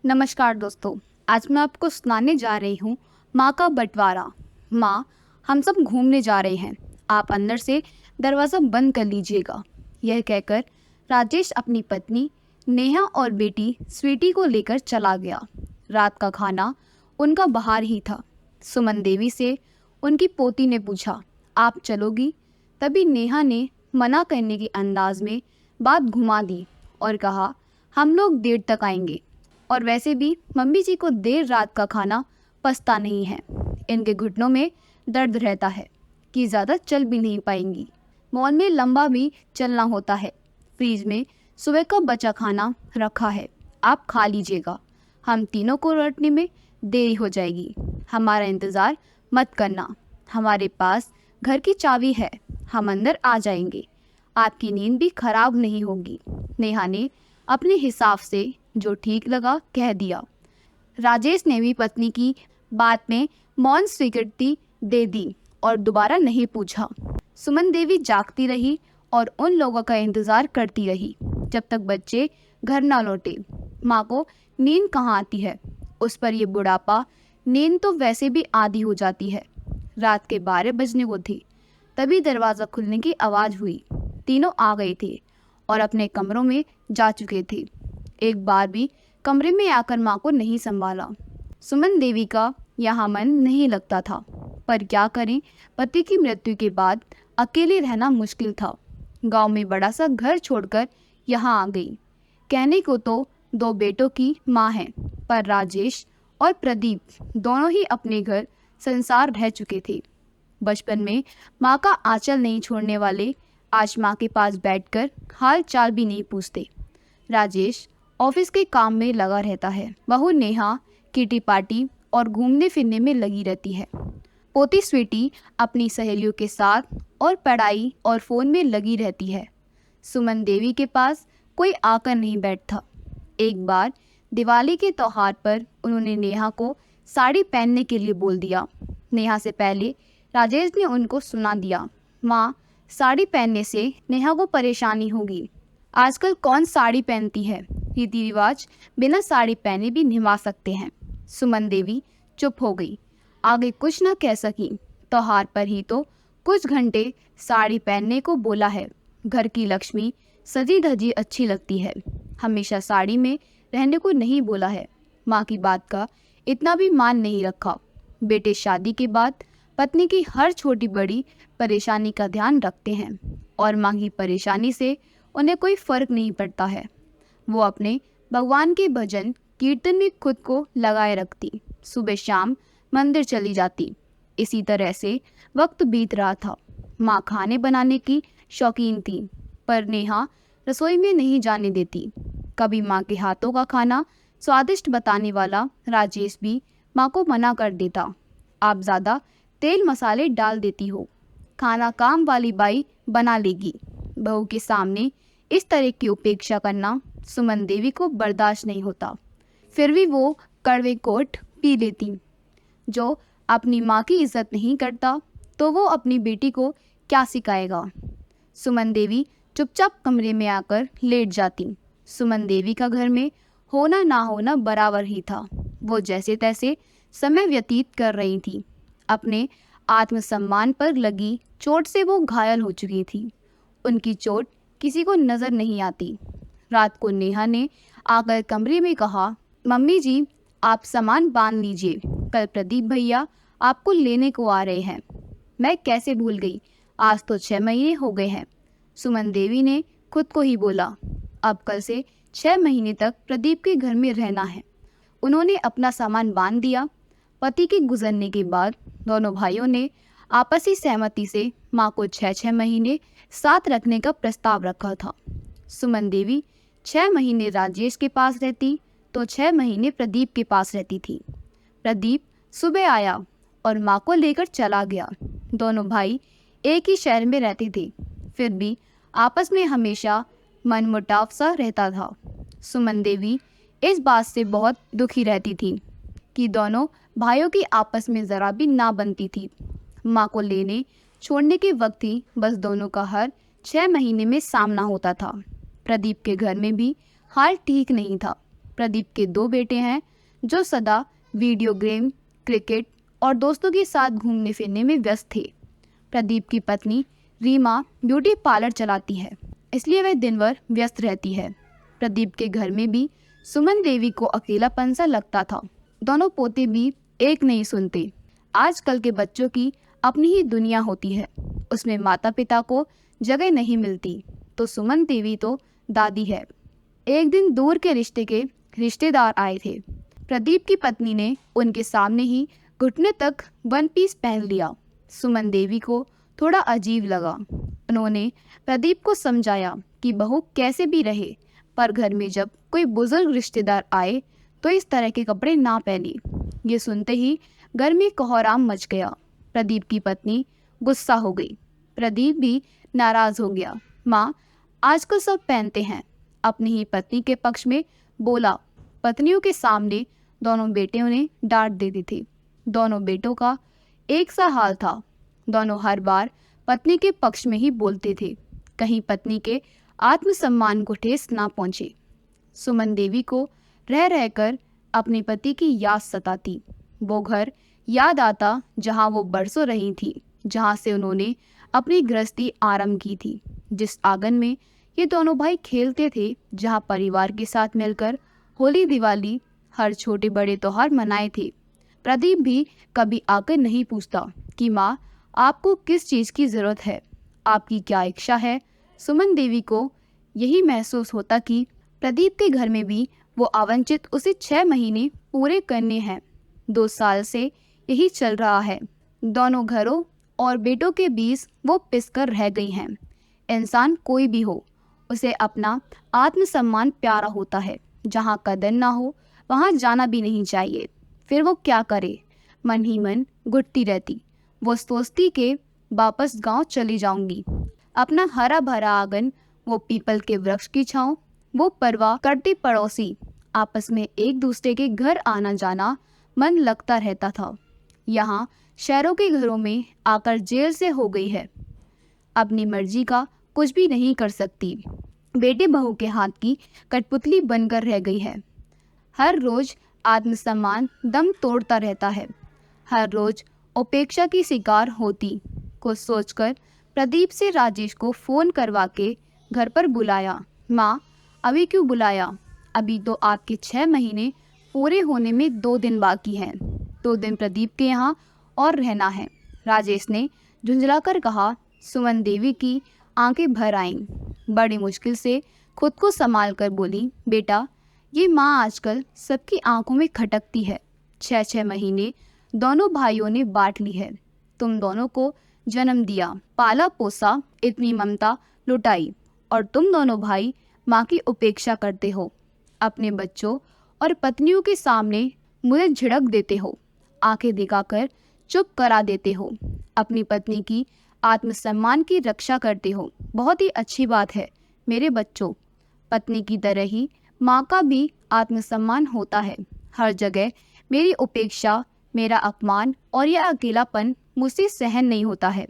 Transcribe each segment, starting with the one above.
नमस्कार दोस्तों। आज मैं आपको सुनाने जा रही हूँ माँ का बंटवारा। माँ, हम सब घूमने जा रहे हैं, आप अंदर से दरवाज़ा बंद कर लीजिएगा। यह कहकर राजेश अपनी पत्नी नेहा और बेटी स्वीटी को लेकर चला गया। रात का खाना उनका बाहर ही था। सुमन देवी से उनकी पोती ने पूछा, आप चलोगी? तभी नेहा ने मना करने के अंदाज में बात घुमा दी और कहा, हम लोग देर तक आएंगे, और वैसे भी मम्मी जी को देर रात का खाना पचता नहीं है। इनके घुटनों में दर्द रहता है कि ज़्यादा चल भी नहीं पाएंगी। मॉल में लंबा भी चलना होता है। फ्रिज में सुबह का बचा खाना रखा है, आप खा लीजिएगा। हम तीनों को लौटने में देरी हो जाएगी, हमारा इंतज़ार मत करना। हमारे पास घर की चाबी है, हम अंदर आ जाएंगे, आपकी नींद भी खराब नहीं होगी। नेहा ने अपने हिसाब से जो ठीक लगा कह दिया। राजेश ने भी पत्नी की बात में मौन स्वीकृति दे दी और दोबारा नहीं पूछा। सुमन देवी जागती रही और उन लोगों का इंतजार करती रही जब तक बच्चे घर ना लौटे। माँ को नींद कहाँ आती है, उस पर ये बुढ़ापा, नींद तो वैसे भी आधी हो जाती है। रात के 12 बजने को थी, तभी दरवाज़ा खुलने की आवाज़ हुई। तीनों आ गए थे और अपने कमरों में जा चुके थे। एक बार भी कमरे में आकर माँ को नहीं संभाला। सुमन देवी का यहाँ मन नहीं लगता था, पर क्या करें, पति की मृत्यु के बाद अकेले रहना मुश्किल था। गांव में बड़ा सा घर छोड़कर यहाँ आ गई। कहने को तो 2 बेटों की माँ है, पर राजेश और प्रदीप दोनों ही अपने घर संसार रह चुके थे। बचपन में माँ का आंचल नहीं छोड़ने वाले आज माँ के पास बैठकर हाल चाल भी नहीं पूछते। राजेश ऑफिस के काम में लगा रहता है। बहू नेहा किटी पार्टी और घूमने फिरने में लगी रहती है। पोती स्वीटी अपनी सहेलियों के साथ और पढ़ाई और फ़ोन में लगी रहती है। सुमन देवी के पास कोई आकर नहीं बैठता। एक बार दिवाली के त्योहार पर उन्होंने नेहा को साड़ी पहनने के लिए बोल दिया। नेहा से पहले राजेश ने उनको सुना दिया, माँ, साड़ी पहनने से नेहा को परेशानी होगी। आजकल कौन साड़ी पहनती है, रीति रिवाज बिना साड़ी पहने भी निभा सकते हैं। सुमन देवी चुप हो गई, आगे कुछ न कह सकी। त्योहार पर ही तो कुछ घंटे साड़ी पहनने को बोला है। घर की लक्ष्मी सजी धजी अच्छी लगती है, हमेशा साड़ी में रहने को नहीं बोला है। माँ की बात का इतना भी मान नहीं रखा। बेटे शादी के बाद पत्नी की हर छोटी बड़ी परेशानी का ध्यान रखते हैं और माँ की परेशानी से उन्हें कोई फर्क नहीं पड़ता है। वो अपने भगवान के भजन कीर्तन में खुद को लगाए रखती, सुबह शाम मंदिर चली जाती। इसी तरह से वक्त बीत रहा था। माँ खाने बनाने की शौकीन थी, पर नेहा रसोई में नहीं जाने देती। कभी माँ के हाथों का खाना स्वादिष्ट बताने वाला राजेश भी माँ को मना कर देता, आप ज़्यादा तेल मसाले डाल देती हो, खाना काम वाली बाई बना लेगी। बहू के सामने इस तरह की उपेक्षा करना सुमन देवी को बर्दाश्त नहीं होता। फिर भी वो कड़वे कोट पी लेती। जो अपनी माँ की इज्जत नहीं करता तो वो अपनी बेटी को क्या सिखाएगा। सुमन देवी चुपचाप कमरे में आकर लेट जाती। सुमन देवी का घर में होना ना होना बराबर ही था। वो जैसे तैसे समय व्यतीत कर रही थी। अपने आत्मसम्मान पर लगी चोट से वो घायल हो चुकी थी। उनकी चोट किसी को नज़र नहीं आती। रात को नेहा ने आकर कमरे में कहा, मम्मी जी, आप सामान बांध लीजिए, कल प्रदीप भैया आपको लेने को आ रहे हैं। मैं कैसे भूल गई, आज तो 6 महीने हो गए हैं। सुमन देवी ने खुद को ही बोला। अब कल से 6 महीने तक प्रदीप के घर में रहना है। उन्होंने अपना सामान बांध दिया। पति के गुजरने के बाद दोनों भाइयों ने आपसी सहमति से माँ को 6-6 महीने साथ रखने का प्रस्ताव रखा था। सुमन देवी 6 महीने राजेश के पास रहती तो 6 महीने प्रदीप के पास रहती थी। प्रदीप सुबह आया और माँ को लेकर चला गया। दोनों भाई एक ही शहर में रहते थे, फिर भी आपस में हमेशा मनमुटाव सा रहता था। सुमन देवी इस बात से बहुत दुखी रहती थी कि दोनों भाइयों की आपस में ज़रा भी ना बनती थी। माँ को लेने छोड़ने के वक्त ही बस दोनों का हर 6 महीने में सामना होता था। प्रदीप के घर में भी हाल ठीक नहीं था। प्रदीप के 2 बेटे हैं जो सदा वीडियो गेम, क्रिकेट और दोस्तों के साथ घूमने फिरने में व्यस्त थे। प्रदीप की पत्नी रीमा ब्यूटी पार्लर चलाती है, इसलिए वह दिन भर व्यस्त रहती है। प्रदीप के घर में भी सुमन देवी को अकेलापन सा लगता था। दोनों पोते भी एक नहीं सुनते। आजकल के बच्चों की अपनी ही दुनिया होती है, उसमें माता पिता को जगह नहीं मिलती, तो सुमन देवी तो दादी है। एक दिन दूर के रिश्ते के रिश्तेदार आए थे। प्रदीप की पत्नी ने उनके सामने ही घुटने तक 1 पीस पहन लिया। सुमन देवी को थोड़ा अजीब लगा। उन्होंने प्रदीप को समझाया कि बहू कैसे भी रहे, पर घर में जब कोई बुजुर्ग रिश्तेदार आए तो इस तरह के कपड़े ना पहने। ये सुनते ही घर में कोहराम मच गया। प्रदीप की पत्नी गुस्सा हो गई। प्रदीप भी नाराज हो गया। माँ, आजकल सब पहनते हैं। अपनी ही पत्नी के पक्ष में बोला। पत्नियों के सामने दोनों बेटियों ने डांट देती थी। दोनों बेटों का एक सा हाल था। दोनों हर बार पत्नी के पक्ष में ही बोलते थे, कहीं पत्नी के आत्मसम्मान को ठेस ना पहुंचे। सुमन देवी को रह रहकर अपने पति की याद सताती। वो घर याद आता जहां वो बरसों रही थी, जहां से उन्होंने अपनी गृहस्थी आरंभ की थी, जिस आंगन में ये दोनों भाई खेलते थे, जहां परिवार के साथ मिलकर होली दिवाली हर छोटे बड़े त्योहार मनाए थे। प्रदीप भी कभी आकर नहीं पूछता कि माँ, आपको किस चीज़ की ज़रूरत है, आपकी क्या इच्छा है। सुमन देवी को यही महसूस होता कि प्रदीप के घर में भी वो आवंचित उसे 6 महीने पूरे करने हैं। 2 साल से यही चल रहा है। दोनों घरों और बेटों के बीच वो पिसकर रह गई हैं। इंसान कोई भी हो, उसे अपना आत्मसम्मान प्यारा होता है। जहाँ कदर ना हो वहाँ जाना भी नहीं चाहिए। फिर वो क्या करे, मन ही मन घुटती रहती। वो सोचती कि वापस गांव चली जाऊंगी। अपना हरा भरा आंगन, वो पीपल के वृक्ष की छांव, वो परवाह करते पड़ोसी, आपस में एक दूसरे के घर आना जाना मन लगता रहता था। यहाँ शहरों के घरों में आकर जेल से हो गई है। अपनी मर्जी का कुछ भी नहीं कर सकती। बेटे बहू के हाथ की कठपुतली बनकर रह गई है। हर रोज आत्मसम्मान दम तोड़ता रहता है। हर रोज उपेक्षा की शिकार होती। को सोचकर प्रदीप से राजेश को फ़ोन करवा के घर पर बुलाया। माँ, अभी क्यों बुलाया? अभी तो आपके 6 महीने पूरे होने में 2 दिन बाकी हैं। 2 दिन प्रदीप के यहाँ और रहना है। राजेश ने झुंझलाकर कहा। सुमन देवी की आंखें भर आईं। बड़ी मुश्किल से खुद को संभाल कर बोली, बेटा, ये माँ आजकल सबकी आंखों में खटकती है। 6-6 महीने दोनों भाइयों ने बांट ली है। तुम दोनों को जन्म दिया, पाला पोसा, इतनी ममता लुटाई, और तुम दोनों भाई माँ की उपेक्षा करते हो। अपने बच्चों और पत्नियों के सामने मुझे झिड़क देते हो, आंखें दिखाकर चुप करा देते हो, अपनी पत्नी की आत्मसम्मान की रक्षा करते हो। बहुत ही अच्छी बात है मेरे बच्चों। पत्नी की तरह ही माँ का भी आत्मसम्मान होता है। हर जगह मेरी उपेक्षा, मेरा अपमान और यह अकेलापन मुझसे सहन नहीं होता है।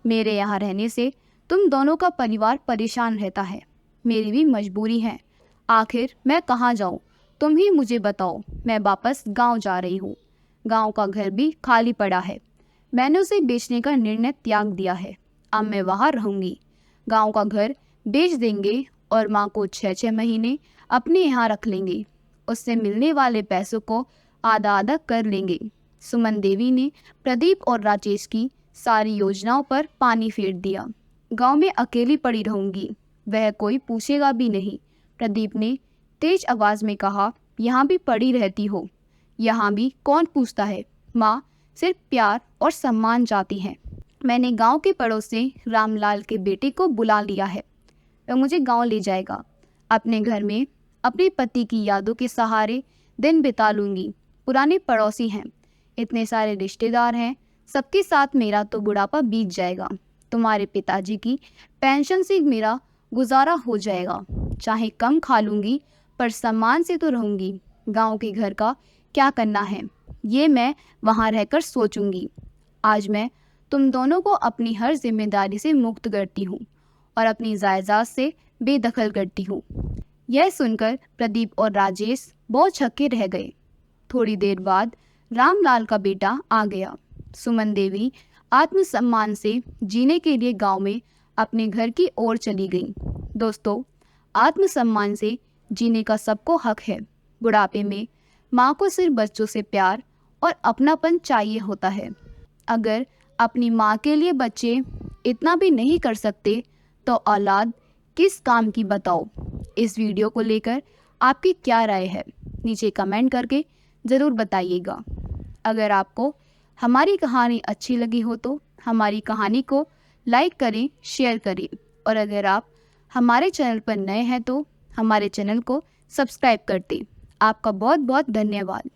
मेरे यहाँ रहने से तुम दोनों का परिवार परेशान रहता है। मेरी भी मजबूरी है। आखिर मैं कहाँ जाऊँ? तुम ही मुझे बताओ। मैं वापस गांव जा रही हूँ। गांव का घर भी खाली पड़ा है। मैंने उसे बेचने का निर्णय त्याग दिया है। अब मैं वहाँ रहूँगी। गांव का घर बेच देंगे और माँ को 6-6 महीने अपने यहाँ रख लेंगे। उससे मिलने वाले पैसों को आधा आधा कर लेंगे। सुमन देवी ने प्रदीप और राजेश की सारी योजनाओं पर पानी फेर दिया। गांव में अकेली पड़ी रहूंगी, वह कोई पूछेगा भी नहीं। प्रदीप ने तेज आवाज में कहा, यहाँ भी पड़ी रहती हो, यहाँ भी कौन पूछता है। माँ सिर्फ प्यार और सम्मान चाहती हैं। मैंने गांव के पड़ोस से रामलाल के बेटे को बुला लिया है। वह मुझे गांव ले जाएगा। अपने घर में अपने पति की यादों के सहारे दिन बिता लूँगी। पुराने पड़ोसी हैं, इतने सारे रिश्तेदार हैं, सबके साथ मेरा तो बुढ़ापा बीत जाएगा। तुम्हारे पिताजी की पेंशन से मेरा गुजारा हो जाएगा। चाहे कम खा लूँगी पर सम्मान से तो रहूँगी। गांव के घर का क्या करना है ये मैं वहाँ रहकर सोचूंगी। आज मैं तुम दोनों को अपनी हर जिम्मेदारी से मुक्त करती हूँ और अपनी जायदाद से बेदखल करती हूँ। यह सुनकर प्रदीप और राजेश बहुत छक्के रह गए। थोड़ी देर बाद रामलाल का बेटा आ गया। सुमन देवी आत्मसम्मान से जीने के लिए गांव में अपने घर की ओर चली गई। दोस्तों, आत्मसम्मान से जीने का सबको हक है। बुढ़ापे में माँ को सिर्फ बच्चों से प्यार और अपनापन चाहिए होता है। अगर अपनी माँ के लिए बच्चे इतना भी नहीं कर सकते तो औलाद किस काम की, बताओ। इस वीडियो को लेकर आपकी क्या राय है, नीचे कमेंट करके ज़रूर बताइएगा। अगर आपको हमारी कहानी अच्छी लगी हो तो हमारी कहानी को लाइक करें, शेयर करें, और अगर आप हमारे चैनल पर नए हैं तो हमारे चैनल को सब्सक्राइब कर दें। आपका बहुत बहुत धन्यवाद।